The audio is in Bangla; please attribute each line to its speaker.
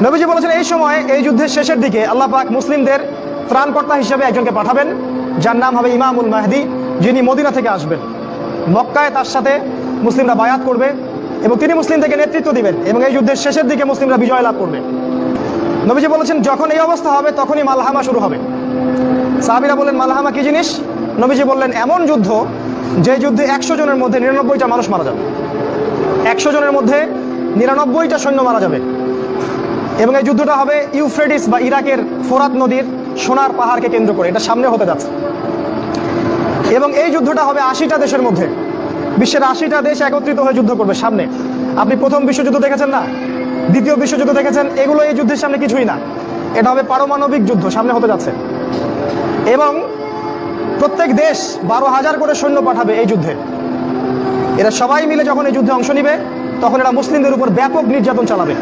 Speaker 1: নবীজি বলেছেন এই সময় এই যুদ্ধের শেষের দিকে আল্লাহ পাক মুসলিমদের ত্রাণকর্তা হিসেবে একজনকে পাঠাবেন, যার নাম হবে ইমামুল মাহদি, যিনি মদিনা থেকে আসবেন। মক্কায় তার সাথে মুসলিমরা বায়াত করবে এবং তিনি মুসলিমদেরকে নেতৃত্ব দিবেন এবং এই যুদ্ধের শেষের দিকে মুসলিমরা বিজয় লাভ করবে। নবীজি বলেছেন যখন এই অবস্থা হবে তখনই মালহামা শুরু হবে। সাহাবীরা বললেন মালহামা কি জিনিস? নবীজি বললেন এমন যুদ্ধ যে যুদ্ধে 100 জনের মধ্যে 99টা মানুষ মারা যাবে। 100 জনের মধ্যে 99টা সৈন্য মারা যাবে এবং এই যুদ্ধটা হবে ইউফ্রেটিস বা ইরাকের ফোরাত নদীর সোনার পাহাড়কে কেন্দ্র করে, এটা সামনে হতে যাচ্ছে। এবং এই যুদ্ধটা হবে 80টা দেশের মধ্যে, বিশ্বের 80টা দেশ একত্রিত হয়ে যুদ্ধ করবে সামনে। আপনি প্রথম বিশ্বযুদ্ধ দেখেছেন না, দ্বিতীয় বিশ্বযুদ্ধ দেখেছেন, এগুলো এই যুদ্ধের সামনে কিছুই না। এটা হবে পারমাণবিক যুদ্ধ, সামনে হতে যাচ্ছে। এবং প্রত্যেক দেশ 12,000 করে সৈন্য পাঠাবে এই যুদ্ধে। এরা সবাই মিলে যখন এই যুদ্ধে অংশ নিবে তখন এরা মুসলিমদের উপর ব্যাপক নির্যাতন চালাবে।